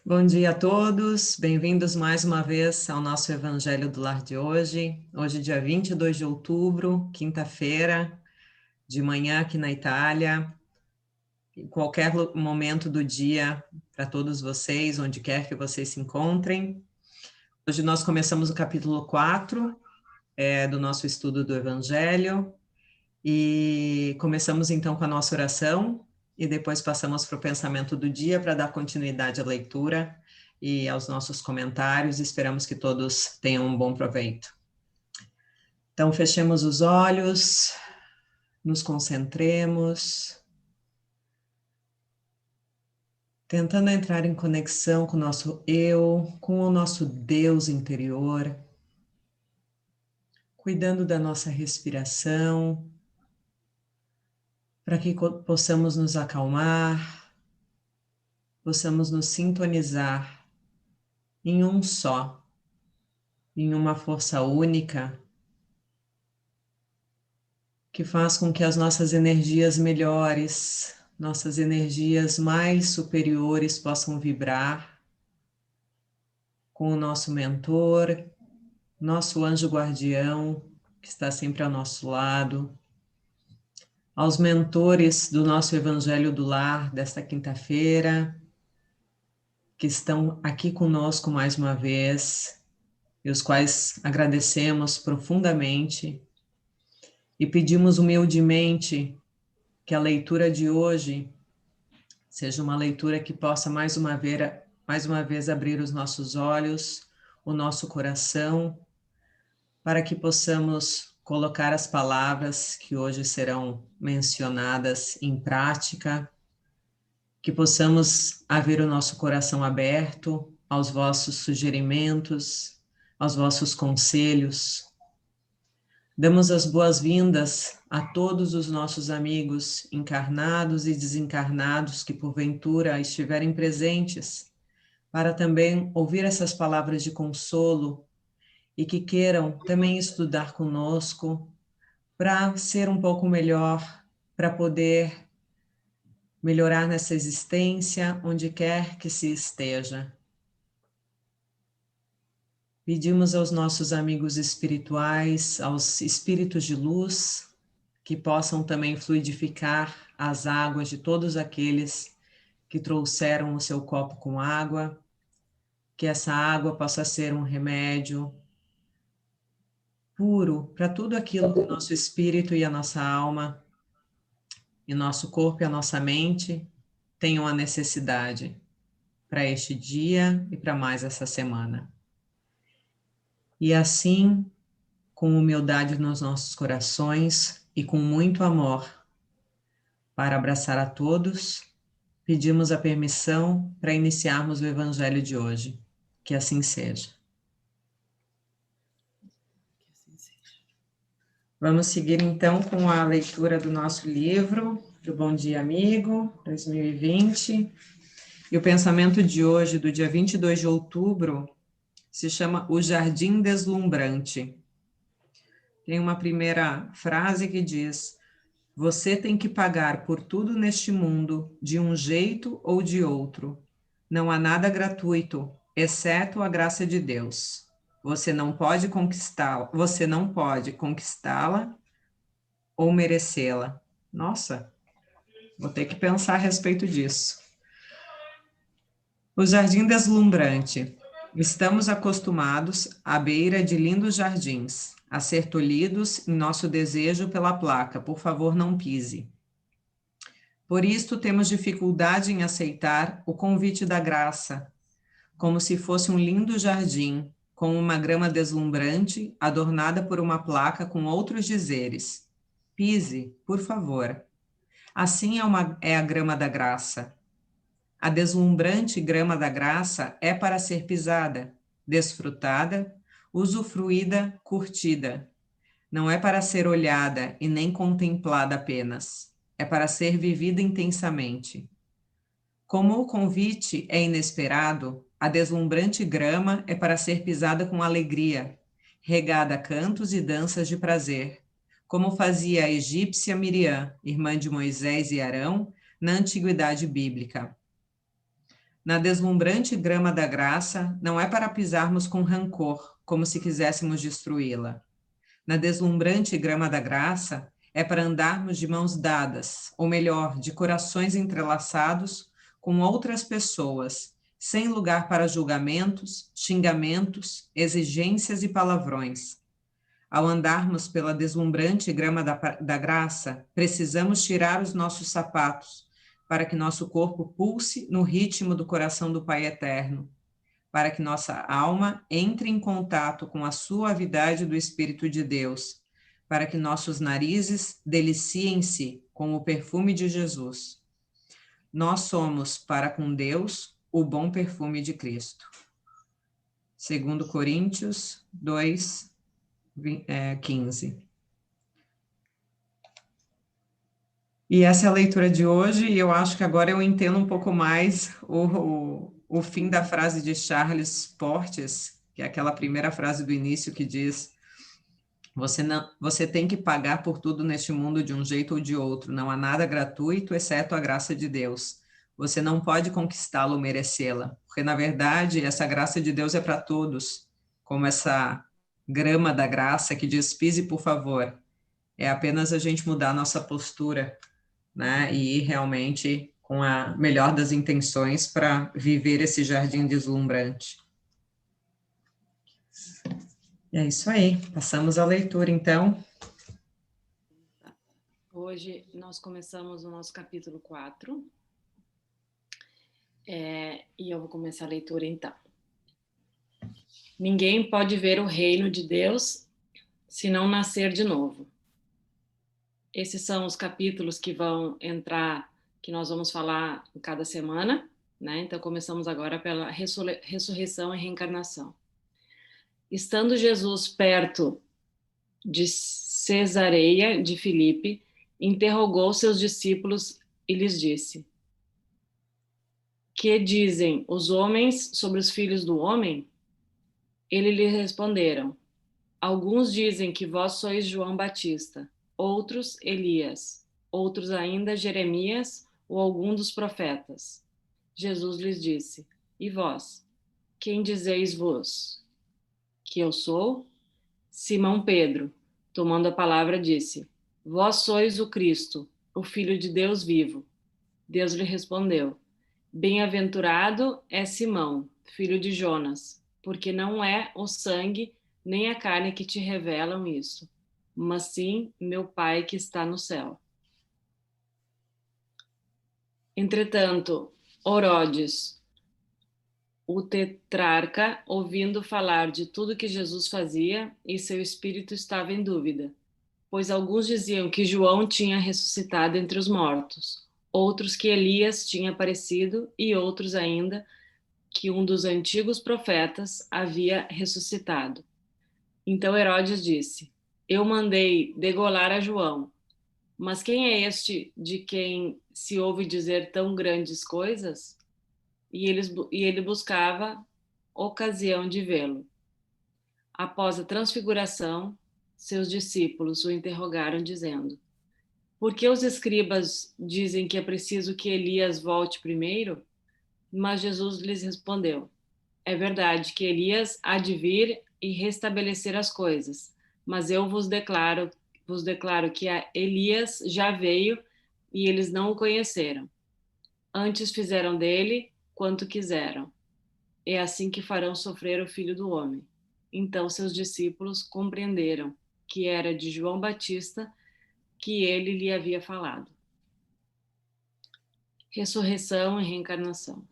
Bom dia a todos, bem-vindos mais uma vez ao nosso Evangelho do Lar de hoje. Hoje, dia 22 de outubro, quinta-feira, de manhã aqui na Itália. Em qualquer momento do dia, para todos vocês, onde quer que vocês se encontrem. Hoje nós começamos o capítulo 4 do nosso estudo do Evangelho e começamos então com a nossa oração e depois passamos para o pensamento do dia para dar continuidade à leitura e aos nossos comentários. Esperamos que todos tenham um bom proveito. Então, fechemos os olhos, nos concentremos, tentando entrar em conexão com o nosso eu, com o nosso Deus interior, cuidando da nossa respiração, para que possamos nos acalmar, possamos nos sintonizar em um só, em uma força única, que faz com que as nossas energias melhores, nossas energias mais superiores possam vibrar com o nosso mentor, nosso anjo guardião, que está sempre ao nosso lado, aos mentores do nosso Evangelho do Lar desta quinta-feira, que estão aqui conosco mais uma vez, e os quais agradecemos profundamente e pedimos humildemente que a leitura de hoje seja uma leitura que possa mais uma vez abrir os nossos olhos, o nosso coração, para que possamos colocar as palavras que hoje serão mencionadas em prática, que possamos haver o nosso coração aberto aos vossos sugerimentos, aos vossos conselhos. Damos as boas-vindas a todos os nossos amigos encarnados e desencarnados que porventura estiverem presentes, para também ouvir essas palavras de consolo e que queiram também estudar conosco para ser um pouco melhor, para poder melhorar nessa existência onde quer que se esteja. Pedimos aos nossos amigos espirituais, aos espíritos de luz, que possam também fluidificar as águas de todos aqueles que trouxeram o seu copo com água, que essa água possa ser um remédio puro para tudo aquilo que o nosso espírito e a nossa alma, e nosso corpo e a nossa mente tenham a necessidade para este dia e para mais essa semana. E assim, com humildade nos nossos corações e com muito amor, para abraçar a todos, pedimos a permissão para iniciarmos o Evangelho de hoje. Que assim seja. Vamos seguir então com a leitura do nosso livro, do Bom Dia Amigo, 2020. E o pensamento de hoje, do dia 22 de outubro, se chama O Jardim Deslumbrante. Tem uma primeira frase que diz: você tem que pagar por tudo neste mundo, de um jeito ou de outro. Não há nada gratuito, exceto a graça de Deus. Você não pode conquistá-la ou merecê-la. Nossa, vou ter que pensar a respeito disso. O jardim deslumbrante. Estamos acostumados, à beira de lindos jardins, a ser tolhidos em nosso desejo pela placa, por favor, não pise. Por isto temos dificuldade em aceitar o convite da graça, como se fosse um lindo jardim, com uma grama deslumbrante, adornada por uma placa com outros dizeres. Pise, por favor. Assim é a grama da graça. A deslumbrante grama da graça é para ser pisada, desfrutada, usufruída, curtida. Não é para ser olhada e nem contemplada apenas. É para ser vivida intensamente. Como o convite é inesperado, a deslumbrante grama é para ser pisada com alegria, regada a cantos e danças de prazer, como fazia a egípcia Miriam, irmã de Moisés e Arão, na antiguidade bíblica. Na deslumbrante grama da graça, não é para pisarmos com rancor, como se quiséssemos destruí-la. Na deslumbrante grama da graça, é para andarmos de mãos dadas, ou melhor, de corações entrelaçados com outras pessoas, sem lugar para julgamentos, xingamentos, exigências e palavrões. Ao andarmos pela deslumbrante grama da graça, precisamos tirar os nossos sapatos, para que nosso corpo pulse no ritmo do coração do Pai Eterno, para que nossa alma entre em contato com a suavidade do Espírito de Deus, para que nossos narizes deliciem-se com o perfume de Jesus. Nós somos, para com Deus, o bom perfume de Cristo. 2 Coríntios 2, 15. E essa é a leitura de hoje, e eu acho que agora eu entendo um pouco mais o fim da frase de Charles Portes, que é aquela primeira frase do início que diz: você tem que pagar por tudo neste mundo de um jeito ou de outro, não há nada gratuito, exceto a graça de Deus. Você não pode conquistá-la ou merecê-la, porque, na verdade, essa graça de Deus é para todos, como essa grama da graça que diz: pise, por favor. É apenas a gente mudar a nossa postura, né, e ir realmente com a melhor das intenções para viver esse jardim deslumbrante. É isso aí, passamos à leitura, então. Hoje nós começamos o nosso capítulo 4, e eu vou começar a leitura então. Ninguém pode ver o reino de Deus se não nascer de novo. Esses são os capítulos que vão entrar, que nós vamos falar em cada semana, né? Então começamos agora pela ressurreição e reencarnação. Estando Jesus perto de Cesareia de Filipe, interrogou seus discípulos e lhes disse: que dizem os homens sobre os filhos do homem? Eles lhe responderam: alguns dizem que vós sois João Batista, outros Elias, outros ainda Jeremias ou algum dos profetas. Jesus lhes disse: e vós, quem dizeis vos que eu sou? Simão Pedro, tomando a palavra, disse: vós sois o Cristo, o Filho de Deus vivo. Deus lhe respondeu: bem-aventurado é Simão, filho de Jonas, porque não é o sangue nem a carne que te revelam isso, mas sim meu Pai que está no céu. Entretanto, Orodes, o tetrarca, ouvindo falar de tudo que Jesus fazia, e seu espírito estava em dúvida, pois alguns diziam que João tinha ressuscitado entre os mortos, outros que Elias tinha aparecido e outros ainda que um dos antigos profetas havia ressuscitado. Então Herodes disse: eu mandei degolar a João, mas quem é este de quem se ouve dizer tão grandes coisas? E ele buscava ocasião de vê-lo. Após a transfiguração, seus discípulos o interrogaram, dizendo: por que os escribas dizem que é preciso que Elias volte primeiro? Mas Jesus lhes respondeu: é verdade que Elias há de vir e restabelecer as coisas, mas eu vos declaro que Elias já veio e eles não o conheceram. Antes fizeram dele quanto quiseram. É assim que farão sofrer o Filho do Homem. Então seus discípulos compreenderam que era de João Batista que ele lhe havia falado. Ressurreição e reencarnação.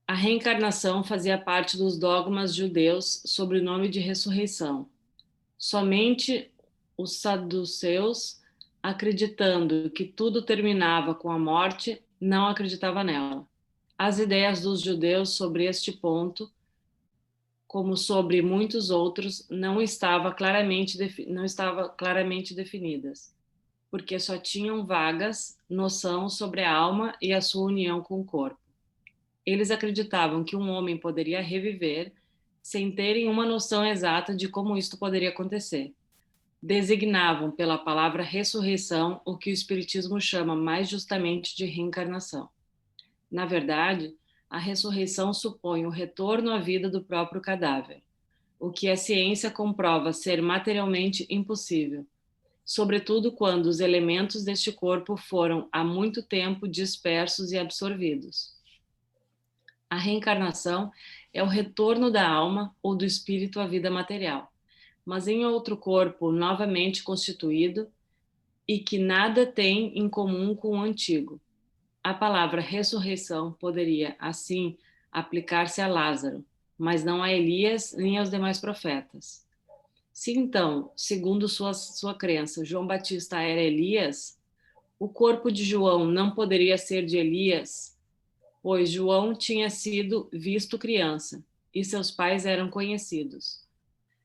A reencarnação fazia parte dos dogmas judeus sobre o nome de ressurreição. Somente os saduceus, acreditando que tudo terminava com a morte, não acreditavam nela. As ideias dos judeus sobre este ponto, como sobre muitos outros, não estavam claramente definidas, porque só tinham vagas noção sobre a alma e a sua união com o corpo. Eles acreditavam que um homem poderia reviver sem terem uma noção exata de como isto poderia acontecer. Designavam pela palavra ressurreição o que o Espiritismo chama mais justamente de reencarnação. Na verdade, A ressurreição supõe o retorno à vida do próprio cadáver, o que a ciência comprova ser materialmente impossível, sobretudo quando os elementos deste corpo foram há muito tempo dispersos e absorvidos. A reencarnação é o retorno da alma ou do espírito à vida material, mas em outro corpo novamente constituído e que nada tem em comum com o antigo. A palavra ressurreição poderia, assim, aplicar-se a Lázaro, mas não a Elias nem aos demais profetas. Se então, segundo sua crença, João Batista era Elias, o corpo de João não poderia ser de Elias, pois João tinha sido visto criança e seus pais eram conhecidos.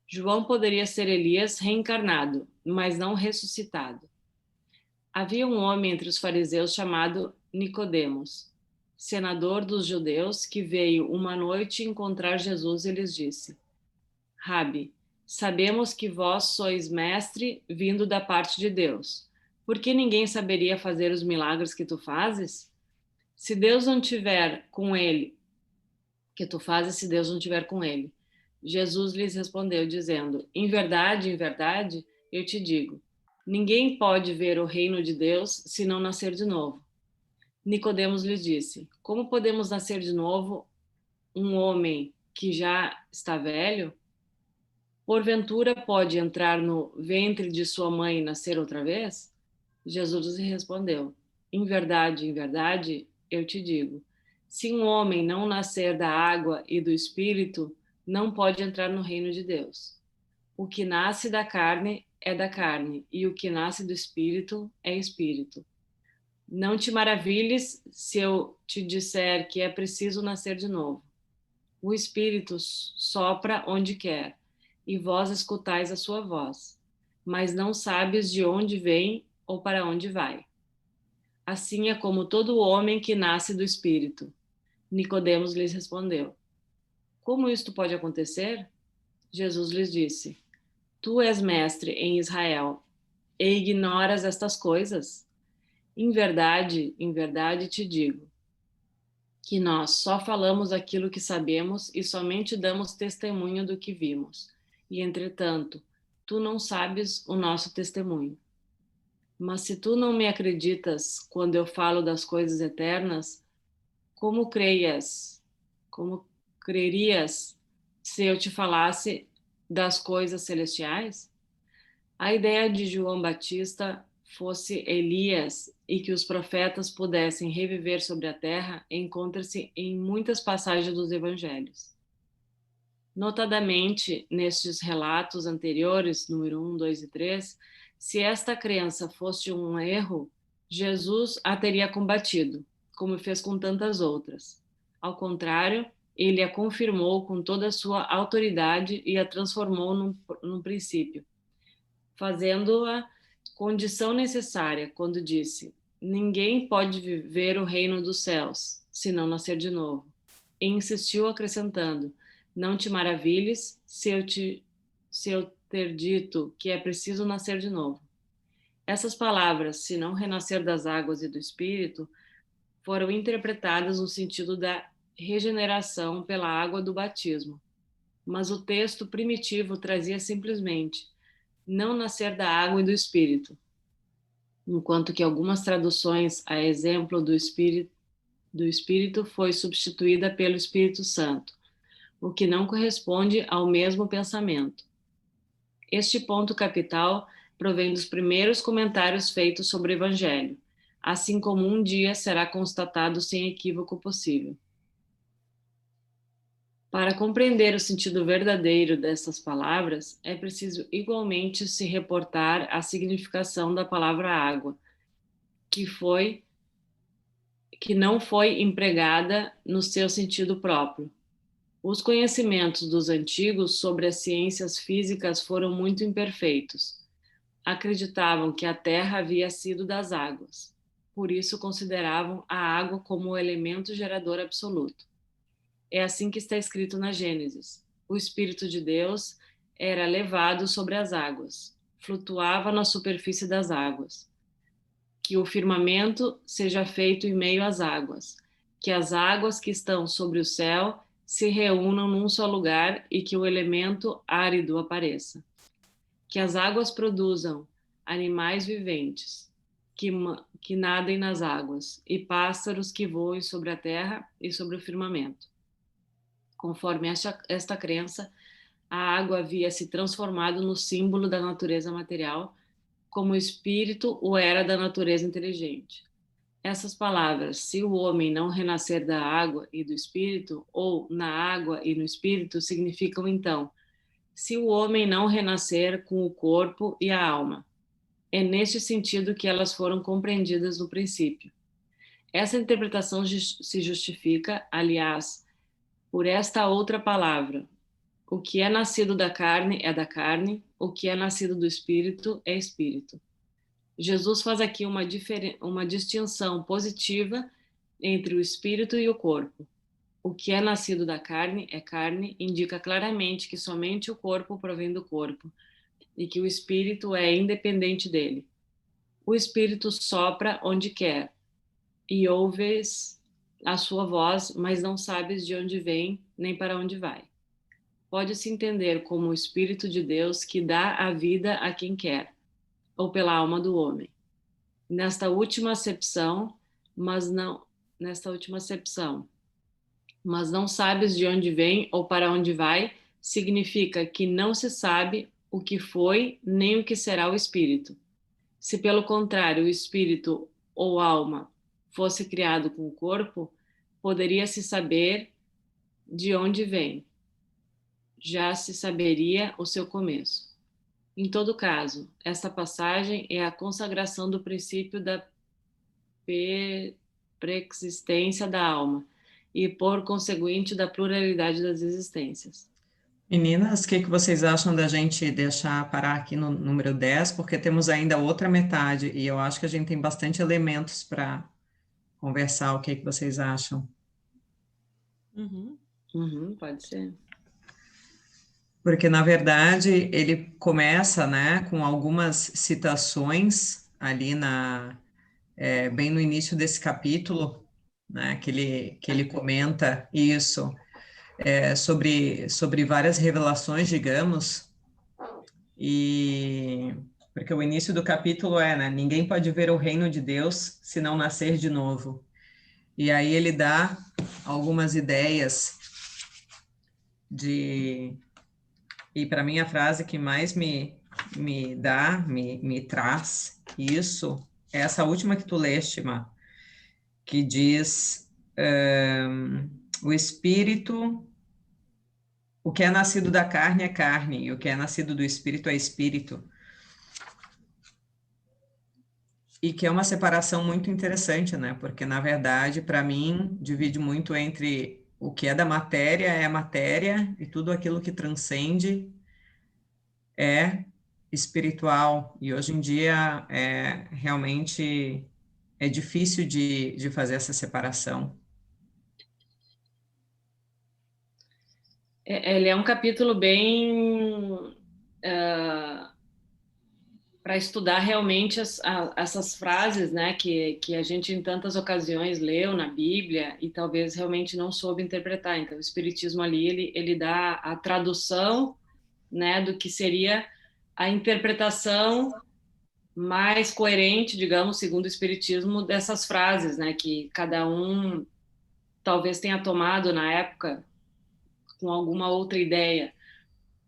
João poderia ser Elias reencarnado, mas não ressuscitado. Havia um homem entre os fariseus chamado Nicodemos, senador dos judeus, que veio uma noite encontrar Jesus e lhes disse: Rabi, sabemos que vós sois mestre vindo da parte de Deus. Por que ninguém saberia fazer os milagres que tu fazes? Se Deus não tiver com ele, que tu fazes se Deus não tiver com ele. Jesus lhes respondeu, dizendo: em verdade, eu te digo, ninguém pode ver o reino de Deus se não nascer de novo. Nicodemos lhe disse: como podemos nascer de novo um homem que já está velho? Porventura pode entrar no ventre de sua mãe e nascer outra vez? Jesus lhe respondeu: em verdade, eu te digo, se um homem não nascer da água e do espírito, não pode entrar no reino de Deus. O que nasce da carne é da carne, e o que nasce do espírito é espírito. Não te maravilhes se eu te disser que é preciso nascer de novo. O espírito sopra onde quer, e vós escutais a sua voz, mas não sabes de onde vem ou para onde vai. Assim é como todo homem que nasce do espírito. Nicodemos lhes respondeu: como isto pode acontecer? Jesus lhes disse: tu és mestre em Israel e ignoras estas coisas? Em verdade te digo que nós só falamos aquilo que sabemos e somente damos testemunho do que vimos. E, entretanto, tu não sabes o nosso testemunho. Mas se tu não me acreditas quando eu falo das coisas eternas, como como crerias se eu te falasse das coisas celestiais? A ideia de João Batista fosse Elias e que os profetas pudessem reviver sobre a terra encontra-se em muitas passagens dos evangelhos. Notadamente, nestes relatos anteriores, número 1, 2 e 3, se esta crença fosse um erro, Jesus a teria combatido, como fez com tantas outras. Ao contrário, ele a confirmou com toda a sua autoridade e a transformou num princípio, fazendo-a condição necessária quando disse: ninguém pode viver o reino dos céus se não nascer de novo. E insistiu acrescentando: não te maravilhes se eu ter dito que é preciso nascer de novo. Essas palavras, se não renascer das águas e do espírito, foram interpretadas no sentido da regeneração pela água do batismo. Mas o texto primitivo trazia simplesmente: não nascer da água e do espírito, enquanto que algumas traduções, a exemplo do espírito foi substituída pelo Espírito Santo, o que não corresponde ao mesmo pensamento. Este ponto capital provém dos primeiros comentários feitos sobre o Evangelho, assim como um dia será constatado sem equívoco possível. Para compreender o sentido verdadeiro dessas palavras, é preciso igualmente se reportar à significação da palavra água, que não foi empregada no seu sentido próprio. Os conhecimentos dos antigos sobre as ciências físicas foram muito imperfeitos. Acreditavam que a Terra havia sido das águas. Por isso consideravam a água como o elemento gerador absoluto. É assim que está escrito na Gênesis. O Espírito de Deus era levado sobre as águas, flutuava na superfície das águas. Que o firmamento seja feito em meio às águas. que as águas que estão sobre o céu se reúnam num só lugar e que o elemento árido apareça. Que as águas produzam animais viventes, que nadem nas águas, e pássaros que voem sobre a terra e sobre o firmamento. Conforme esta crença, a água havia se transformado no símbolo da natureza material, como o espírito o era da natureza inteligente. Essas palavras, se o homem não renascer da água e do espírito, ou na água e no espírito, significam então, se o homem não renascer com o corpo e a alma. É neste sentido que elas foram compreendidas no princípio. Essa interpretação se justifica, aliás, por esta outra palavra. O que é nascido da carne é da carne, o que é nascido do espírito é espírito. Jesus faz aqui uma distinção positiva entre o espírito e o corpo. O que é nascido da carne é carne, indica claramente que somente o corpo provém do corpo e que o espírito é independente dele. O espírito sopra onde quer e ouves a sua voz, mas não sabes de onde vem nem para onde vai. Pode-se entender como o Espírito de Deus que dá a vida a quem quer, ou pela alma do homem. Nesta última acepção, mas não nesta última acepção, mas não sabes de onde vem ou para onde vai, significa que não se sabe o que foi nem o que será o espírito. Se pelo contrário o espírito ou alma fosse criado com o corpo, poderia-se saber de onde vem. Já se saberia o seu começo. Em todo caso, esta passagem é a consagração do princípio da preexistência da alma e, por conseguinte, da pluralidade das existências. Meninas, o que que vocês acham da gente deixar parar aqui no número 10? Porque temos ainda outra metade e eu acho que a gente tem bastante elementos para conversar. O que que vocês acham? Pode ser. Porque, na verdade, ele começa, né, com algumas citações ali bem no início desse capítulo, né, que ele comenta isso, sobre várias revelações, digamos, e porque o início do capítulo né, ninguém pode ver o reino de Deus se não nascer de novo. E aí ele dá algumas ideias e para mim a frase que mais me traz isso é essa última que tu leste, Má, que diz o espírito, o que é nascido da carne é carne, e o que é nascido do espírito é espírito. E que é uma separação muito interessante, né? Porque, na verdade, para mim, divide muito entre o que é da matéria é matéria e tudo aquilo que transcende é espiritual. E hoje em dia realmente é difícil de fazer essa separação. Ele é um capítulo bem para estudar realmente essas frases, né, que a gente em tantas ocasiões leu na Bíblia e talvez realmente não soube interpretar. Então, o Espiritismo ali, ele dá a tradução, né, do que seria a interpretação mais coerente, digamos, segundo o Espiritismo, dessas frases, né, que cada um talvez tenha tomado na época com alguma outra ideia.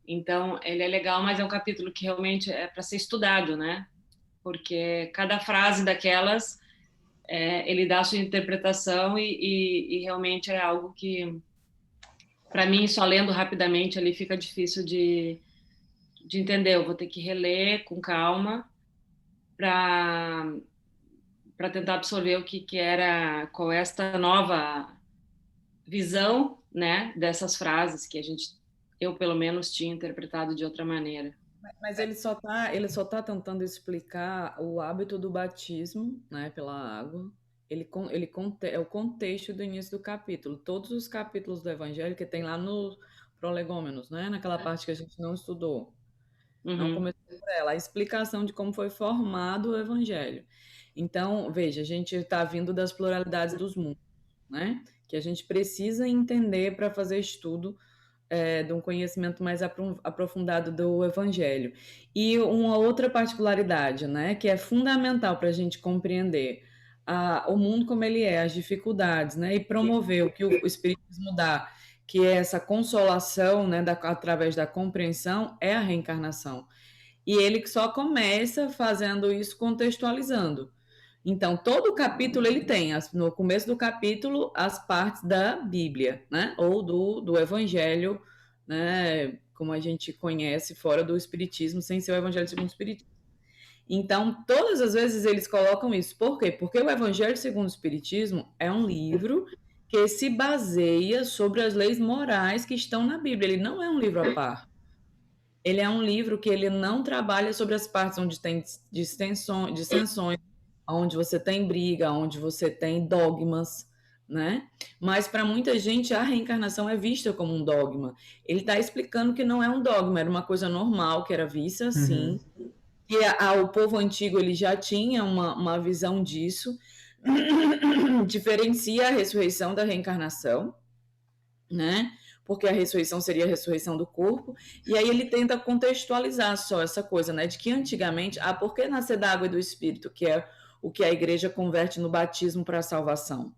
Então, ele é legal, mas é um capítulo que realmente é para ser estudado, né? Porque cada frase daquelas ele dá a sua interpretação e realmente é algo que, para mim, só lendo rapidamente ali fica difícil de entender. Eu vou ter que reler com calma para tentar absorver o que era, qual é esta nova visão, né, dessas frases que eu pelo menos tinha interpretado de outra maneira. Mas ele só tá tentando explicar o hábito do batismo, né, pela água. É o contexto do início do capítulo. Todos os capítulos do Evangelho que tem lá no Prolegômenos, né, naquela parte que a gente não estudou. Não começou por ela. A explicação de como foi formado o Evangelho. Então, veja, a gente está vindo das pluralidades dos mundos. né? Que a gente precisa entender para fazer estudo de um conhecimento mais aprofundado do Evangelho. E uma outra particularidade, né, que é fundamental para a gente compreender o mundo como ele é, as dificuldades, né, e promover o que o Espiritismo dá, que é essa consolação, né, através da compreensão, é a reencarnação. E ele só começa fazendo isso contextualizando. Então, todo capítulo ele tem, no começo do capítulo, as partes da Bíblia, né? Ou do Evangelho, né? Como a gente conhece fora do Espiritismo, sem ser o Evangelho segundo o Espiritismo. Então, todas as vezes eles colocam isso. Por quê? Porque o Evangelho segundo o Espiritismo é um livro que se baseia sobre as leis morais que estão na Bíblia. Ele não é um livro à par. Ele é um livro que ele não trabalha sobre as partes onde tem dissensões, onde você tem briga, onde você tem dogmas, né? Mas para muita gente a reencarnação é vista como um dogma. Ele está explicando que não é um dogma, era uma coisa normal que era vista assim. E o povo antigo ele já tinha uma visão disso. Diferencia a ressurreição da reencarnação, né? Porque a ressurreição seria a ressurreição do corpo, e aí ele tenta contextualizar só essa coisa, né, de que antigamente, por que nascer da água e do Espírito, que é o que a igreja converte no batismo para a salvação,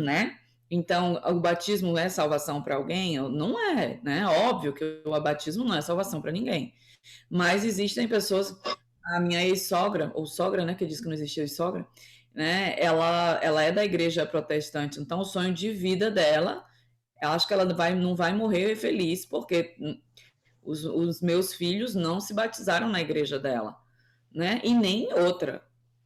né? Então, o batismo é salvação para alguém? Não é, né? Óbvio que o batismo não é salvação para ninguém, mas existem pessoas, a minha ex-sogra, ou sogra, né, que diz que não existia ex-sogra, né, ela é da igreja protestante, então o sonho de vida dela, eu acho que ela não vai morrer feliz, porque os meus filhos não se batizaram na igreja dela, né? E nem outra,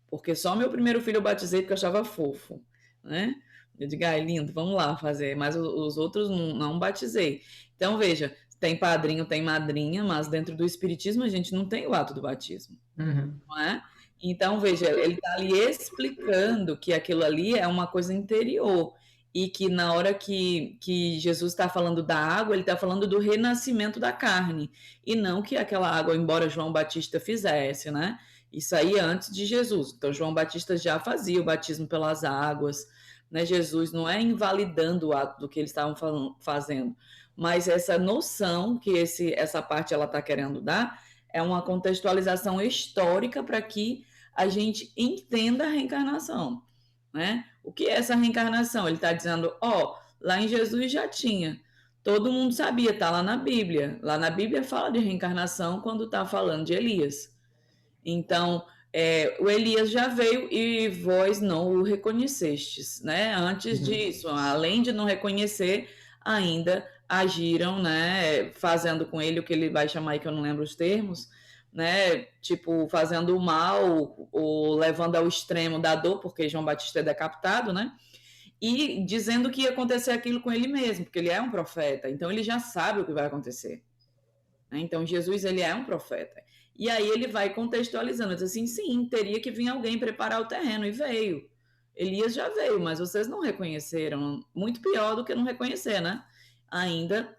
porque só meu primeiro filho eu batizei porque eu achava fofo, né? Eu digo, lindo, vamos lá fazer, mas os outros não batizei. Então, veja, tem padrinho, tem madrinha, mas dentro do Espiritismo a gente não tem o ato do batismo, não é? Então, veja, ele está ali explicando que aquilo ali é uma coisa interior, e que na hora que Jesus está falando da água, ele está falando do renascimento da carne, e não que aquela água, embora João Batista fizesse, né? Isso aí antes de Jesus. Então, João Batista já fazia o batismo pelas águas, né? Jesus não é invalidando o ato do que eles estavam fazendo, mas essa noção que essa parte ela está querendo dar é uma contextualização histórica para que a gente entenda a reencarnação, né? O que é essa reencarnação? Ele está dizendo, lá em Jesus já tinha, todo mundo sabia, está lá na Bíblia. Lá na Bíblia fala de reencarnação quando está falando de Elias. Então, o Elias já veio e vós não o reconhecestes, né? Antes disso, além de não reconhecer, ainda agiram, né? Fazendo com ele o que ele vai chamar aí, que eu não lembro os termos, né? Tipo, fazendo o mal, ou levando ao extremo da dor, porque João Batista é decapitado, né? E dizendo que ia acontecer aquilo com ele mesmo, porque ele é um profeta, então ele já sabe o que vai acontecer. Então, Jesus, ele é um profeta. E aí ele vai contextualizando, diz assim, sim, teria que vir alguém preparar o terreno, e veio. Elias já veio, mas vocês não reconheceram, muito pior do que não reconhecer, né? Ainda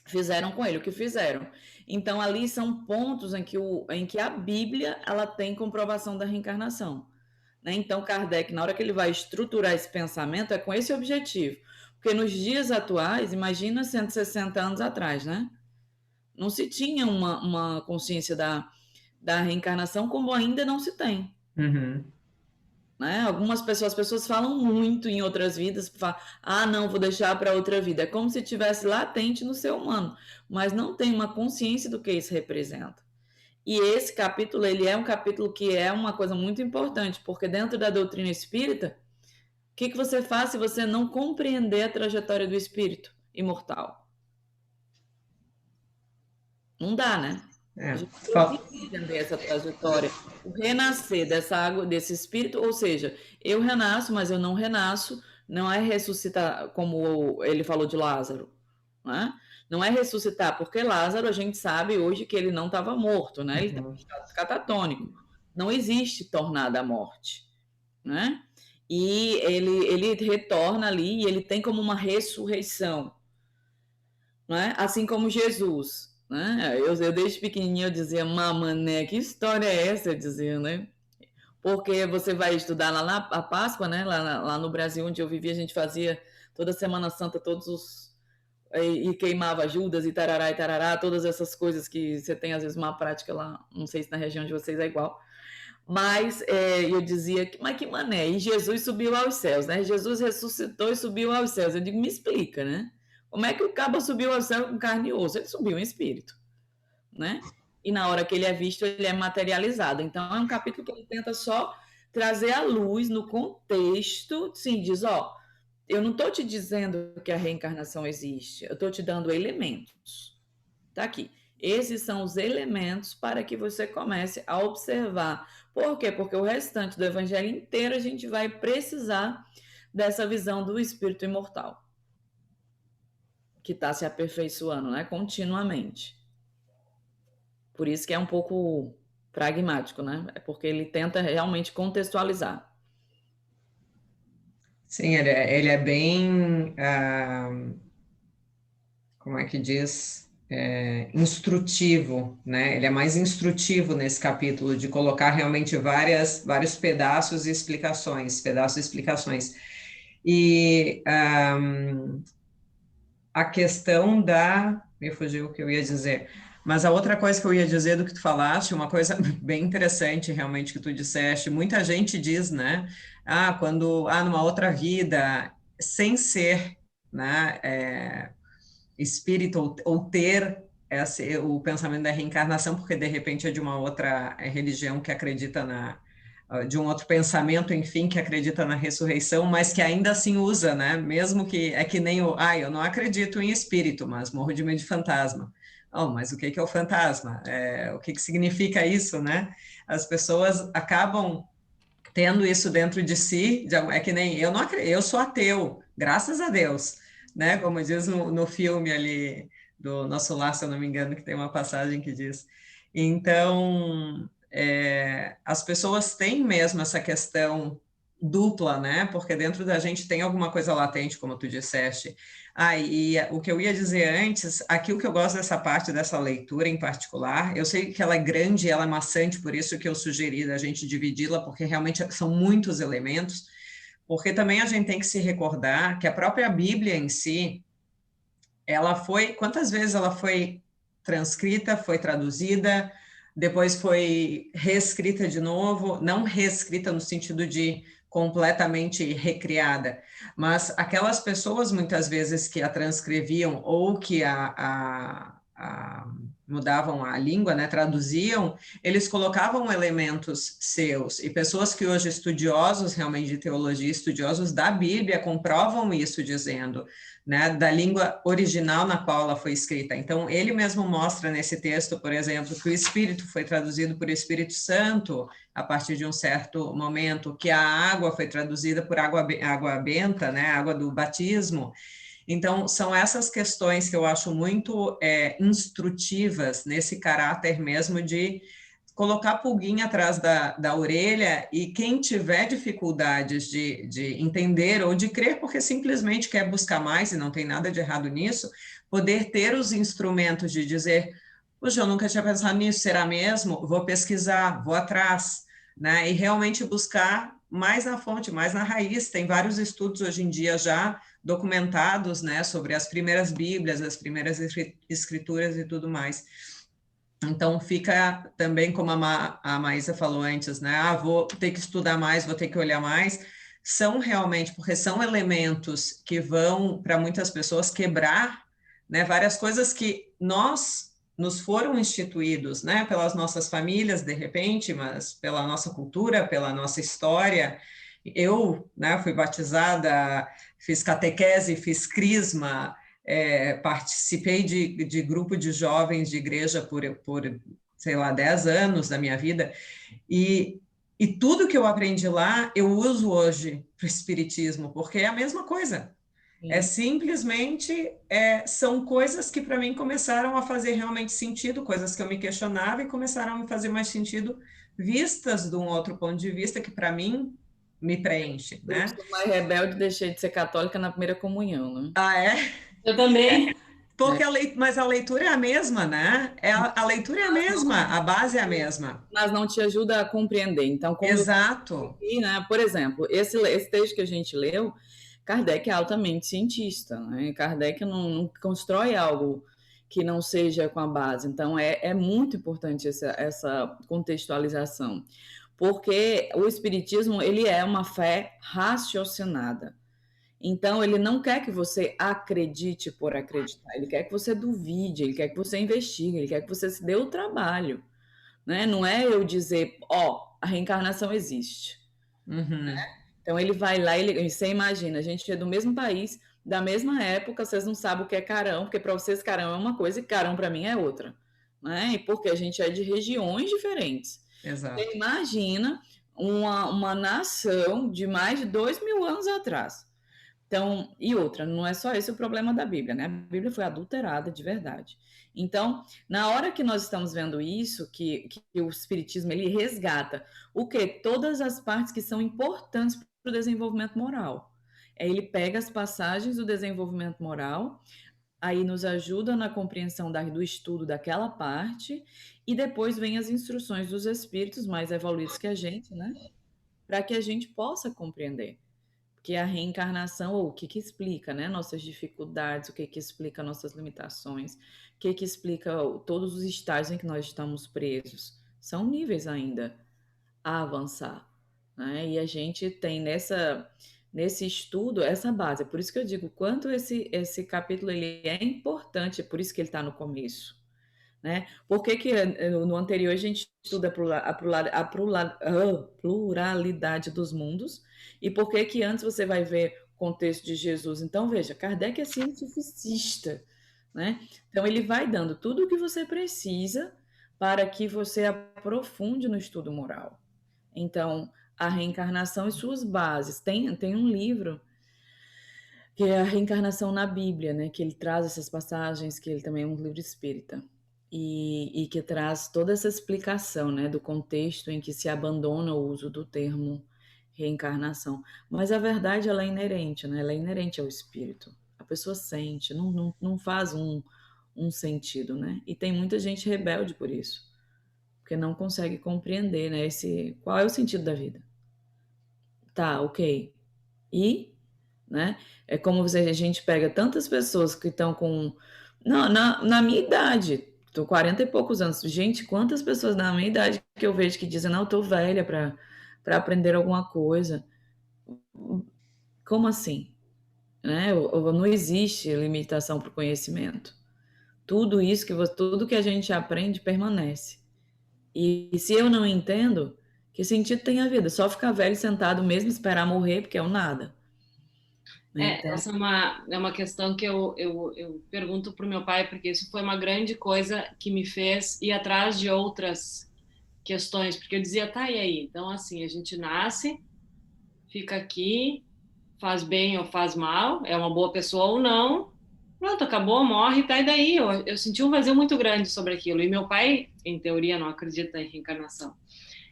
fizeram com ele o que fizeram. Então, ali são pontos em que a Bíblia ela tem comprovação da reencarnação, né? Então, Kardec, na hora que ele vai estruturar esse pensamento, é com esse objetivo. Porque nos dias atuais, imagina 160 anos atrás, né? Não se tinha uma consciência da reencarnação como ainda não se tem. Né? Algumas pessoas, as pessoas falam muito em outras vidas, falam, não, vou deixar para outra vida. É como se tivesse latente no ser humano, mas não tem uma consciência do que isso representa. E esse capítulo, ele é um capítulo que é uma coisa muito importante, porque dentro da doutrina espírita, o que você faz se você não compreender a trajetória do espírito imortal? Não dá, né? A gente precisa entender essa trajetória, o renascer dessa água, desse espírito, ou seja, eu renasço, mas eu não renasço, não é ressuscitar, como ele falou de Lázaro, né? Não é ressuscitar, porque Lázaro, a gente sabe hoje que ele não estava morto, né? Ele estava em estado catatônico. Não existe tornada à morte, né? E ele retorna ali e ele tem como uma ressurreição, né? Assim como Jesus, né? Eu desde pequenininho eu dizia, mané, que história é essa? Eu dizia, né? porque você vai estudar lá na a Páscoa, né? Lá no Brasil, onde eu vivia, a gente fazia toda Semana Santa, todos os e queimava Judas e tarará, todas essas coisas que você tem às vezes uma prática lá, não sei se na região de vocês é igual, mas eu dizia, mas que mané, e Jesus subiu aos céus, né? Jesus ressuscitou e subiu aos céus. Eu digo, me explica, né? Como é que o cabo subiu aos céus com carne e osso? Ele subiu em espírito, né? E na hora que ele é visto, ele é materializado. Então é um capítulo que ele tenta só trazer a luz no contexto, sim, diz, ó, eu não estou te dizendo que a reencarnação existe, eu estou te dando elementos. Tá aqui. Esses são os elementos para que você comece a observar. Por quê? Porque o restante do evangelho inteiro a gente vai precisar dessa visão do espírito imortal, que está se aperfeiçoando, né, continuamente. Por isso que é um pouco pragmático, né? É porque ele tenta realmente contextualizar. Sim, ele é bem, como é que diz? Instrutivo, né? Ele é mais instrutivo nesse capítulo, de colocar realmente vários pedaços e explicações. E a questão da... Me fugiu o que eu ia dizer. Mas a outra coisa que eu ia dizer do que tu falaste, uma coisa bem interessante realmente que tu disseste, muita gente diz, né? Numa outra vida, sem ser, né, espírito ou ter o pensamento da reencarnação, porque de repente é de uma outra religião que acredita de um outro pensamento, enfim, que acredita na ressurreição, mas que ainda assim usa, né? Mesmo que é que nem eu não acredito em espírito, mas morro de medo de fantasma. Oh, mas o que é o fantasma? O que significa isso, né? As pessoas acabam tendo isso dentro de si, é que nem eu não acredito, eu sou ateu, graças a Deus, né? Como diz no filme ali do Nosso Lar, se eu não me engano, que tem uma passagem que diz. Então, as pessoas têm mesmo essa questão dupla, né? Porque dentro da gente tem alguma coisa latente, como tu disseste. E o que eu ia dizer antes, aqui o que eu gosto dessa parte dessa leitura em particular, eu sei que ela é grande, ela é maçante, por isso que eu sugeri da gente dividi-la, porque realmente são muitos elementos, porque também a gente tem que se recordar que a própria Bíblia em si, quantas vezes ela foi transcrita, foi traduzida, depois foi reescrita de novo, não reescrita no sentido de completamente recriada, mas aquelas pessoas muitas vezes que a transcreviam ou que mudavam a língua, né, traduziam, eles colocavam elementos seus, e pessoas que hoje estudiosos realmente de teologia, estudiosos da Bíblia, comprovam isso dizendo, né, da língua original na qual ela foi escrita. Então, ele mesmo mostra nesse texto, por exemplo, que o Espírito foi traduzido por Espírito Santo a partir de um certo momento, que a água foi traduzida por água benta, né, água do batismo. Então, são essas questões que eu acho muito instrutivas nesse caráter mesmo de colocar a pulguinha atrás da orelha, e quem tiver dificuldades de entender ou de crer, porque simplesmente quer buscar mais, e não tem nada de errado nisso, poder ter os instrumentos de dizer, puxa, eu nunca tinha pensado nisso, será mesmo? Vou pesquisar, vou atrás, né? E realmente buscar mais na fonte, mais na raiz. Tem vários estudos hoje em dia já documentados, né, sobre as primeiras Bíblias, as primeiras escrituras e tudo mais. Então, fica também, como a Maísa falou antes, né? Vou ter que estudar mais, vou ter que olhar mais. São realmente, porque são elementos que vão, para muitas pessoas, quebrar, né, várias coisas que nos foram instituídos, né, pelas nossas famílias, de repente, mas pela nossa cultura, pela nossa história. Eu, né, fui batizada, fiz catequese, fiz crisma, participei de grupo de jovens de igreja por, sei lá, 10 anos da minha vida, e tudo que eu aprendi lá, eu uso hoje para o espiritismo, porque é a mesma coisa. Simplesmente, são coisas que para mim começaram a fazer realmente sentido, coisas que eu me questionava e começaram a me fazer mais sentido, vistas de um outro ponto de vista que para mim me preenche, Eu né? sou mais rebelde, deixei de ser católica na primeira comunhão, né? É? Eu também. Porque mas a leitura é a mesma, né? A leitura é a mesma, a base é a mesma. Mas não te ajuda a compreender. Então, como Exato. né? Por exemplo, esse texto que a gente leu, Kardec é altamente cientista, né? Kardec não constrói algo que não seja com a base. Então, é muito importante essa contextualização, porque o Espiritismo, ele é uma fé raciocinada. Então, ele não quer que você acredite por acreditar, ele quer que você duvide, ele quer que você investigue, ele quer que você se dê o trabalho, né? Não é eu dizer, a reencarnação existe. Uhum. Então, ele vai lá, você imagina, a gente é do mesmo país, da mesma época, vocês não sabem o que é carão, porque para vocês carão é uma coisa e carão para mim é outra, né? E porque a gente é de regiões diferentes. Exato. Você imagina uma nação de mais de 2.000 anos atrás. Então, e outra, não é só esse o problema da Bíblia, né? A Bíblia foi adulterada de verdade. Então, na hora que nós estamos vendo isso, que o Espiritismo, ele resgata o quê? Todas as partes que são importantes para o desenvolvimento moral. Ele pega as passagens do desenvolvimento moral, aí nos ajuda na compreensão do estudo daquela parte, e depois vem as instruções dos espíritos mais evoluídos que a gente, né? Para que a gente possa compreender. Que a reencarnação, ou o que explica, né, nossas dificuldades, o que explica nossas limitações, o que explica todos os estágios em que nós estamos presos. São níveis ainda a avançar, né? E a gente tem nesse estudo essa base. Por isso que eu digo quanto esse capítulo ele é importante, por isso que ele está no começo. Né? Por que no anterior a gente estuda a pluralidade dos mundos? E por que antes você vai ver o contexto de Jesus? Então, veja, Kardec é cientificista, né? Então, ele vai dando tudo o que você precisa para que você aprofunde no estudo moral. Então, a reencarnação e suas bases. Tem um livro que é a Reencarnação na Bíblia, né? Que ele traz essas passagens, que ele também é um livro espírita. E que traz toda essa explicação, né, do contexto em que se abandona o uso do termo reencarnação. Mas a verdade, ela é inerente, né? Ela é inerente ao espírito. A pessoa sente, não faz um sentido, né? E tem muita gente rebelde por isso, porque não consegue compreender, né, qual é o sentido da vida. Tá, ok. E, né? É como a gente pega tantas pessoas que estão com... Não, na minha idade, tô 40 e poucos anos. Gente, quantas pessoas na minha idade que eu vejo que dizem, não, eu tô velha para aprender alguma coisa. Como assim? Né? Não existe limitação para o conhecimento. Tudo que a gente aprende permanece. E se eu não entendo, que sentido tem a vida? Só ficar velho sentado mesmo, esperar morrer, porque é o nada. Então, Essa é uma questão que eu pergunto para o meu pai, porque isso foi uma grande coisa que me fez ir atrás de outras questões, porque eu dizia, tá, e aí? Então, assim, a gente nasce, fica aqui, faz bem ou faz mal, é uma boa pessoa ou não, pronto, acabou, morre, tá, e daí? Eu senti um vazio muito grande sobre aquilo, e meu pai, em teoria, não acredita em reencarnação.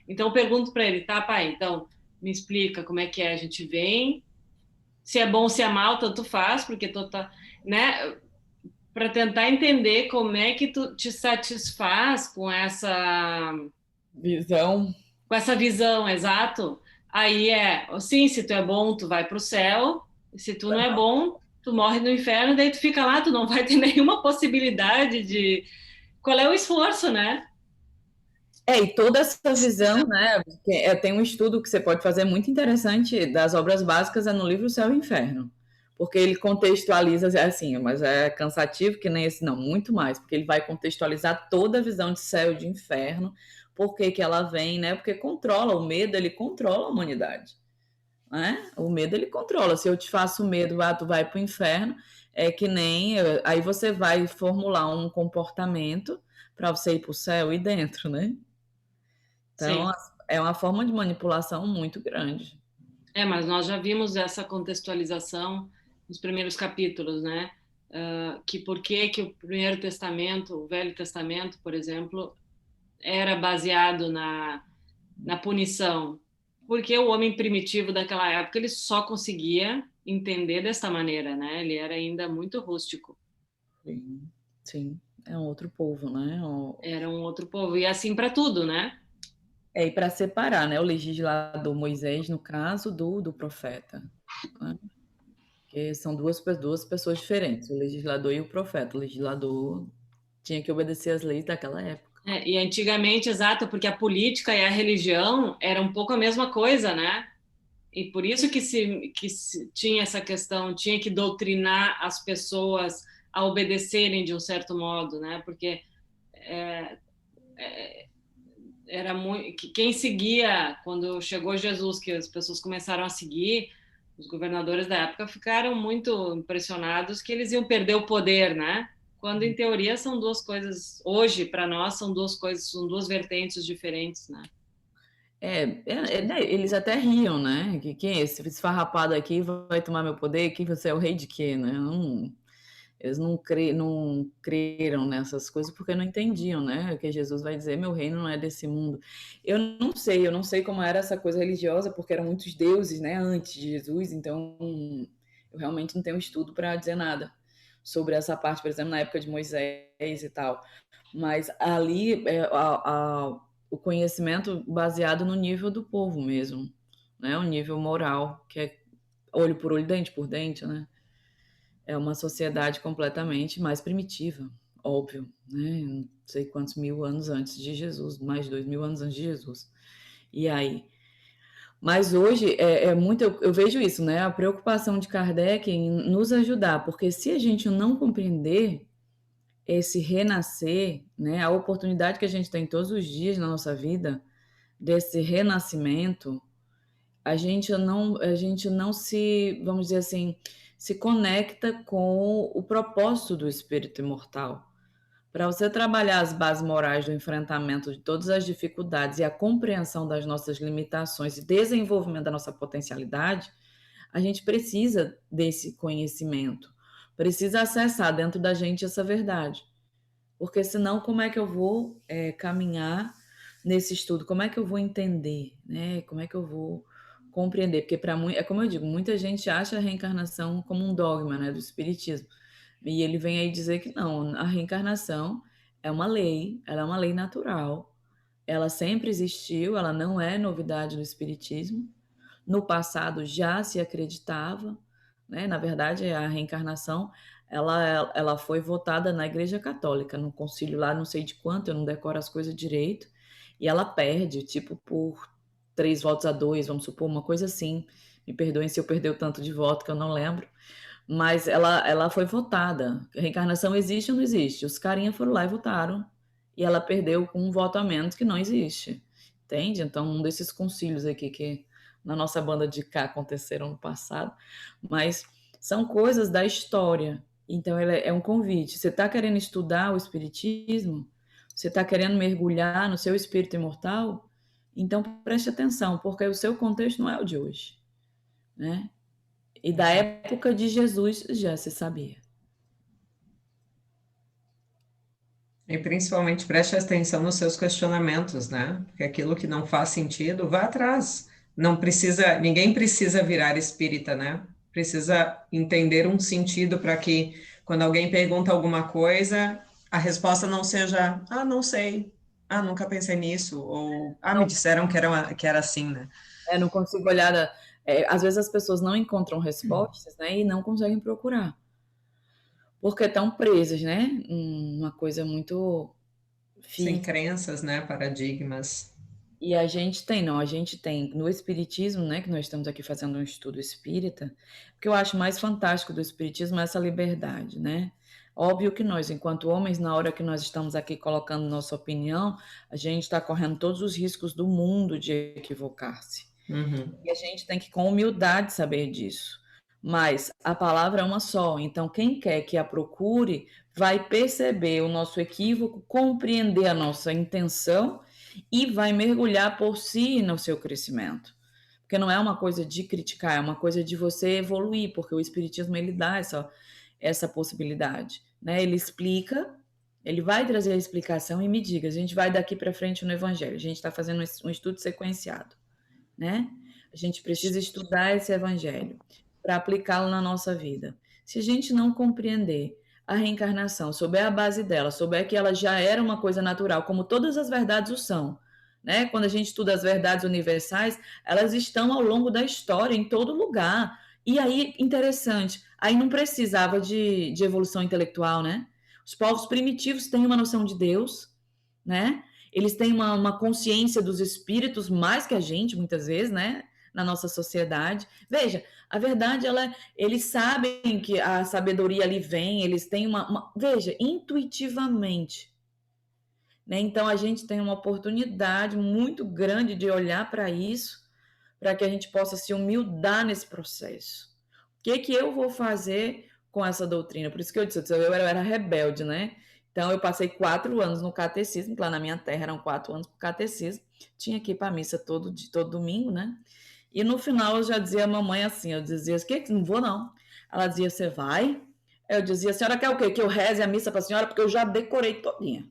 Então, eu pergunto para ele, tá, pai, então, me explica como é que é, a gente vem... Se é bom, se é mal, tanto faz, porque tu tá, né? Para tentar entender como é que tu te satisfaz visão. com essa visão, exato. Aí sim, se tu é bom, tu vai para o céu. Se tu não é bom, tu morre no inferno. Daí tu fica lá, tu não vai ter nenhuma possibilidade de. Qual é o esforço, né? E toda essa visão, né? Tem um estudo que você pode fazer muito interessante das obras básicas no livro Céu e Inferno, porque ele contextualiza assim, mas é cansativo que nem esse, não, muito mais, porque ele vai contextualizar toda a visão de céu e de inferno, por que ela vem, né? Porque controla o medo, ele controla a humanidade, né? O medo ele controla. Se eu te faço medo, tu vai para o inferno, é que nem aí você vai formular um comportamento para você ir para o céu e dentro, né? Então, Sim. é uma forma de manipulação muito grande. Mas nós já vimos essa contextualização nos primeiros capítulos, né? Que por que o Primeiro Testamento, o Velho Testamento, por exemplo, era baseado na punição? Porque o homem primitivo daquela época ele só conseguia entender desta maneira, né? Ele era ainda muito rústico. Sim, sim, é um outro povo, né? Era um outro povo. E assim para tudo, né? E para separar, né, o legislador Moisés, no caso, do profeta, né? Porque são duas pessoas diferentes, o legislador e o profeta. O legislador tinha que obedecer às leis daquela época. E antigamente, exato, porque a política e a religião era um pouco a mesma coisa, né? E por isso que se tinha essa questão, tinha que doutrinar as pessoas a obedecerem de um certo modo, né? Porque é, era muito quem seguia quando chegou Jesus, que as pessoas começaram a seguir, os governadores da época ficaram muito impressionados que eles iam perder o poder, né? Quando em teoria são duas coisas, hoje para nós são duas coisas, são duas vertentes diferentes, né? Né, eles até riam, né? Que quem é esse farrapado aqui vai tomar meu poder? Que você é o rei de quê, né? Eles não creram nessas coisas porque não entendiam, né? Que Jesus vai dizer, meu reino não é desse mundo. Eu não sei como era essa coisa religiosa, porque eram muitos deuses, né, antes de Jesus, então eu realmente não tenho estudo para dizer nada sobre essa parte, por exemplo, na época de Moisés e tal. Mas ali o conhecimento baseado no nível do povo mesmo, né? O nível moral, que é olho por olho, dente por dente, né? É uma sociedade completamente mais primitiva, óbvio, né? Não sei quantos mil anos antes de Jesus, mais de 2000 anos antes de Jesus. E aí? Mas hoje é muito, eu vejo isso, né? A preocupação de Kardec em nos ajudar, porque se a gente não compreender esse renascer, né? A oportunidade que a gente tem todos os dias na nossa vida, desse renascimento, a gente não se, vamos dizer assim, se conecta com o propósito do espírito imortal. Para você trabalhar as bases morais do enfrentamento de todas as dificuldades e a compreensão das nossas limitações e desenvolvimento da nossa potencialidade, a gente precisa desse conhecimento, precisa acessar dentro da gente essa verdade. Porque senão, como é que eu vou caminhar nesse estudo? Como é que eu vou entender? Né? Como é que eu vou compreender? Porque, é como eu digo, muita gente acha a reencarnação como um dogma, né, do espiritismo. E ele vem aí dizer que não, a reencarnação é uma lei, ela é uma lei natural. Ela sempre existiu, ela não é novidade do espiritismo. No passado já se acreditava, né? Na verdade, a reencarnação ela foi votada na Igreja Católica, no concílio lá, não sei de quanto, eu não decoro as coisas direito, e ela perde, tipo, por 3 votos a 2, vamos supor, uma coisa assim. Me perdoem se eu perder o tanto de voto que eu não lembro, mas ela foi votada. A reencarnação existe ou não existe? Os carinha foram lá e votaram, e ela perdeu com um voto a menos que não existe. Entende? Então, um desses concílios aqui que na nossa banda de cá aconteceram no passado, mas são coisas da história. Então, ele é um convite. Você está querendo estudar o espiritismo? Você está querendo mergulhar no seu espírito imortal? Então, preste atenção, porque o seu contexto não é o de hoje, né? E da época de Jesus já se sabia. E principalmente preste atenção nos seus questionamentos, né? Porque aquilo que não faz sentido, vá atrás. Não precisa, ninguém precisa virar espírita, né? Precisa entender um sentido para que quando alguém pergunta alguma coisa, a resposta não seja, ah, não sei, ah, nunca pensei nisso, ou ah, me Não, disseram que era assim, né? não consigo olhar. Às vezes as pessoas não encontram respostas, né? E não conseguem procurar. Porque estão presas, né? Uma coisa muito Sem fixa. crenças, né? Paradigmas. E a gente tem no Espiritismo, né? Que nós estamos aqui fazendo um estudo espírita, o que eu acho mais fantástico do Espiritismo é essa liberdade, né? Óbvio que nós, enquanto homens, na hora que nós estamos aqui colocando nossa opinião, a gente está correndo todos os riscos do mundo de equivocar-se. Uhum. E a gente tem que, com humildade, saber disso. Mas a palavra é uma só, então quem quer que a procure vai perceber o nosso equívoco, compreender a nossa intenção e vai mergulhar por si no seu crescimento. Porque não é uma coisa de criticar, é uma coisa de você evoluir, porque o Espiritismo ele dá essa possibilidade. Né? Ele explica, ele vai trazer a explicação e me diga, a gente vai daqui para frente no Evangelho, a gente está fazendo um estudo sequenciado. Né? A gente precisa estudar esse evangelho para aplicá-lo na nossa vida. Se a gente não compreender a reencarnação, souber a base dela, souber que ela já era uma coisa natural, como todas as verdades o são, né? Quando a gente estuda as verdades universais, elas estão ao longo da história, em todo lugar. E aí, interessante, aí não precisava de evolução intelectual, né? Os povos primitivos têm uma noção de Deus, né? Eles têm uma consciência dos espíritos mais que a gente, muitas vezes, né? Na nossa sociedade. Veja, a verdade, eles sabem que a sabedoria ali vem, eles têm veja, intuitivamente, né? Então, a gente tem uma oportunidade muito grande de olhar para isso, para que a gente possa se humildar nesse processo. O que eu vou fazer com essa doutrina? Por isso que eu disse, eu era rebelde, né? Então, eu passei 4 anos no catecismo, que lá na minha terra eram 4 anos para o catecismo. Tinha que ir para a missa todo domingo, né? E no final eu já dizia à mamãe assim, eu dizia, que não vou não. Ela dizia, você vai? Eu dizia, a senhora quer o quê? Que eu reze a missa para a senhora? Porque eu já decorei todinha,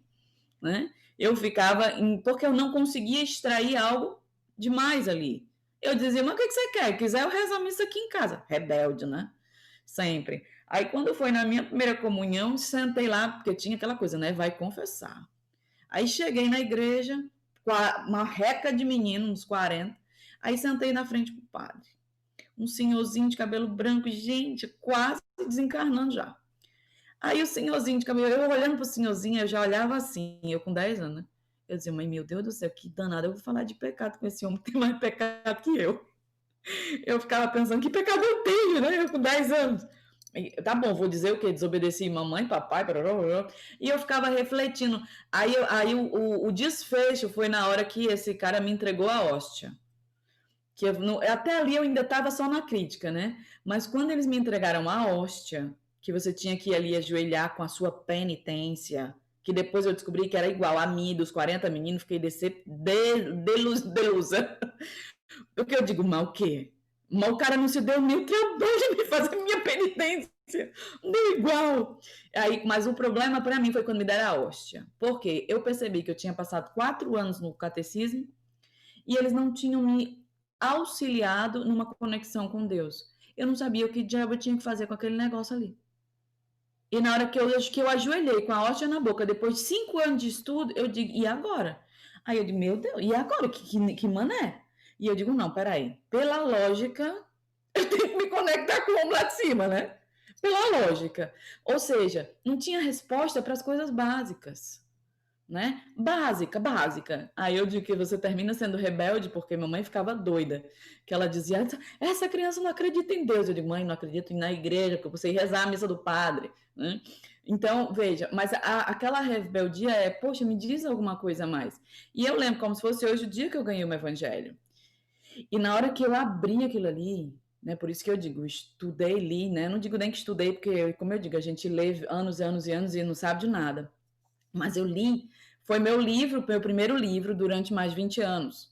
né? Eu ficava, porque eu não conseguia extrair algo demais ali. Eu dizia, mas o que você quer? Quiser eu rezo a missa aqui em casa. Rebelde, né? Sempre. Aí quando foi na minha primeira comunhão, sentei lá, porque tinha aquela coisa, né? Vai confessar. Aí cheguei na igreja, uma reca de meninos, uns 40. Aí sentei na frente do padre. Um senhorzinho de cabelo branco, gente, quase desencarnando já. Aí o senhorzinho de cabelo, eu olhando pro senhorzinho, eu já olhava assim, eu com 10 anos, né? Eu dizia, mãe, meu Deus do céu, que danado, eu vou falar de pecado com esse homem, que tem mais pecado que eu. Eu ficava pensando, que pecado eu tenho, né? Eu com 10 anos. Tá bom, vou dizer o quê? Desobedeci mamãe, papai, e eu ficava refletindo. Aí o desfecho foi na hora que esse cara me entregou a hóstia. Que até ali eu ainda estava só na crítica, né? Mas quando eles me entregaram a hóstia, que você tinha que ir ali ajoelhar com a sua penitência, que depois eu descobri que era igual a mim, dos 40 meninos, fiquei delusa. O que eu digo, mal o quê? Mas o cara não se deu nem trabalho de me fazer minha penitência. Deu igual. Aí, mas o problema para mim foi quando me deram a hóstia. Porque eu percebi que eu tinha passado 4 anos no catecismo e eles não tinham me auxiliado numa conexão com Deus. Eu não sabia o que diabo eu tinha que fazer com aquele negócio ali. E na hora que eu ajoelhei com a hóstia na boca, depois de 5 anos de estudo, eu digo, e agora? Aí eu digo, meu Deus, e agora? Que mané? E eu digo, não, peraí. Pela lógica, eu tenho que me conectar com o homem lá de cima, né? Pela lógica. Ou seja, não tinha resposta para as coisas básicas, né? Básica. Aí eu digo que você termina sendo rebelde porque mamãe ficava doida, que ela dizia, essa criança não acredita em Deus. Eu digo, mãe, não acredito na igreja, porque eu sei rezar a missa do padre, né? Então, veja, mas aquela rebeldia é, poxa, me diz alguma coisa a mais. E eu lembro como se fosse hoje o dia que eu ganhei o evangelho. E na hora que eu abri aquilo ali, né, por isso que eu digo, estudei, li, né? Não digo nem que estudei, porque, como eu digo, a gente lê anos e anos e anos e não sabe de nada. Mas eu li, foi meu primeiro livro durante mais de 20 anos.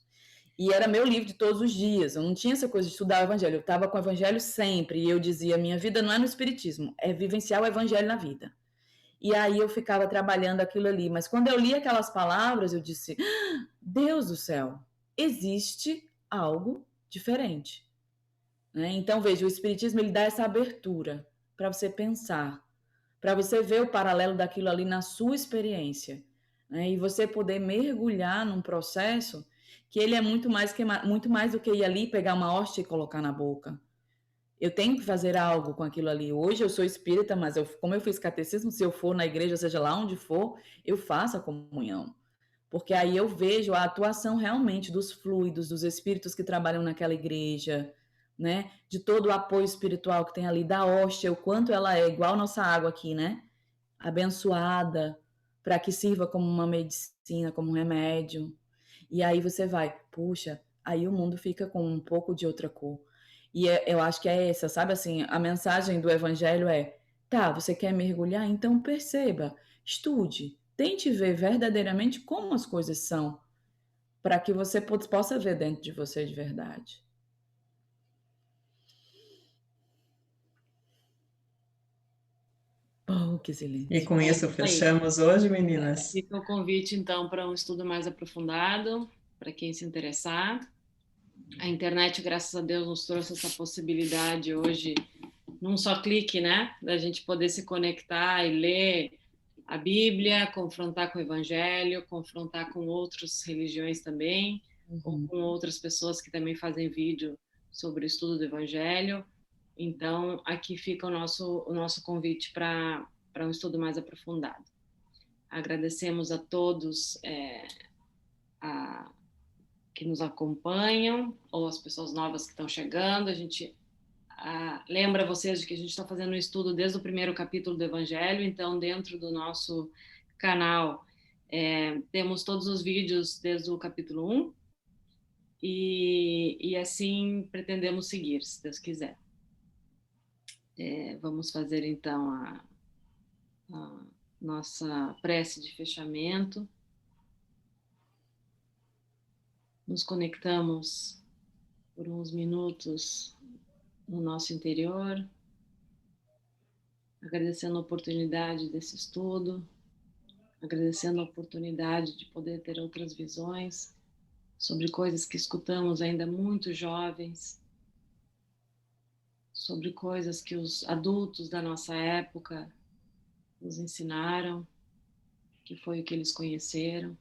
E era meu livro de todos os dias. Eu não tinha essa coisa de estudar o evangelho. Eu estava com o evangelho sempre. E eu dizia, minha vida não é no espiritismo, é vivenciar o evangelho na vida. E aí eu ficava trabalhando aquilo ali. Mas quando eu li aquelas palavras, eu disse, Deus do céu, existe algo diferente. Né? Então, veja, o espiritismo ele dá essa abertura para você pensar, para você ver o paralelo daquilo ali na sua experiência, né? E você poder mergulhar num processo que ele é muito mais do que ir ali pegar uma hóstia e colocar na boca. Eu tenho que fazer algo com aquilo ali. Hoje eu sou espírita, mas como eu fiz catecismo, se eu for na igreja, seja lá onde for, eu faço a comunhão. Porque aí eu vejo a atuação realmente dos fluidos, dos espíritos que trabalham naquela igreja, né? De todo o apoio espiritual que tem ali, da hóstia, o quanto ela é igual nossa água aqui, né? Abençoada, para que sirva como uma medicina, como um remédio. E aí você vai, puxa, aí o mundo fica com um pouco de outra cor. E eu acho que é essa, sabe assim, a mensagem do evangelho é, tá, você quer mergulhar? Então perceba, estude, tente ver verdadeiramente como as coisas são, para que você possa ver dentro de você de verdade. Oh, que silêncio. E com isso fechamos hoje, meninas. Fica o convite, então, para um estudo mais aprofundado, para quem se interessar. A internet, graças a Deus, nos trouxe essa possibilidade hoje num só clique, né? Da gente poder se conectar e ler a Bíblia, confrontar com o Evangelho, confrontar com outras religiões também, ou com outras pessoas que também fazem vídeo sobre o estudo do Evangelho. Então, aqui fica o nosso convite para um estudo mais aprofundado. Agradecemos a todos que nos acompanham, ou as pessoas novas que estão chegando. A gente lembra vocês de que a gente está fazendo um estudo desde o primeiro capítulo do Evangelho, então dentro do nosso canal temos todos os vídeos desde o capítulo 1 e assim pretendemos seguir, se Deus quiser. Vamos fazer então a nossa prece de fechamento. Nos conectamos por uns minutos no nosso interior, agradecendo a oportunidade desse estudo, agradecendo a oportunidade de poder ter outras visões sobre coisas que escutamos ainda muito jovens, sobre coisas que os adultos da nossa época nos ensinaram, que foi o que eles conheceram.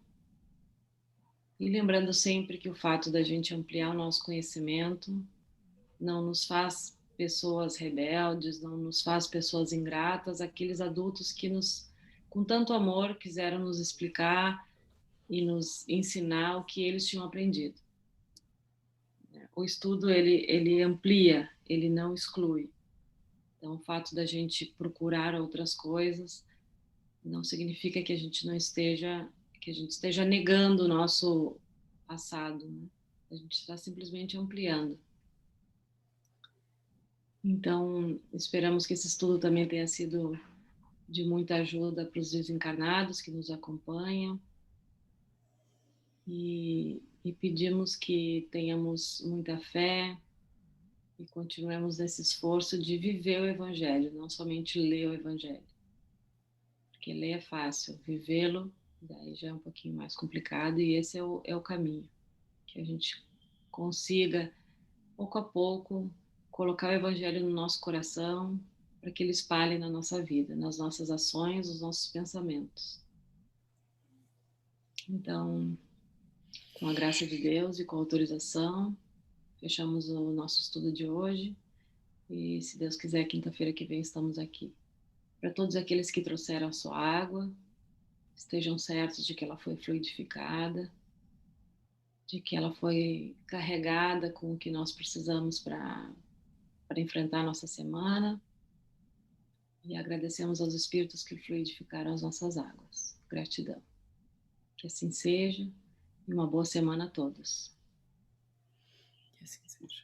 E lembrando sempre que o fato da gente ampliar o nosso conhecimento não nos faz pessoas rebeldes, não nos faz pessoas ingratas, aqueles adultos que com tanto amor, quiseram nos explicar e nos ensinar o que eles tinham aprendido. O estudo, ele amplia, ele não exclui. Então, o fato da gente procurar outras coisas não significa que a gente esteja negando o nosso passado, né? A gente está simplesmente ampliando. Então, esperamos que esse estudo também tenha sido de muita ajuda para os desencarnados que nos acompanham e pedimos que tenhamos muita fé e continuemos nesse esforço de viver o Evangelho, não somente ler o Evangelho. Porque ler é fácil, vivê-lo daí já é um pouquinho mais complicado e esse é o caminho. Que a gente consiga, pouco a pouco, colocar o Evangelho no nosso coração para que ele espalhe na nossa vida, nas nossas ações, nos nossos pensamentos. Então, com a graça de Deus e com a autorização, fechamos o nosso estudo de hoje e, se Deus quiser, quinta-feira que vem estamos aqui. Para todos aqueles que trouxeram a sua água, estejam certos de que ela foi fluidificada, de que ela foi carregada com o que nós precisamos para enfrentar a nossa semana. E agradecemos aos espíritos que fluidificaram as nossas águas. Gratidão. Que assim seja e uma boa semana a todos. Que assim seja.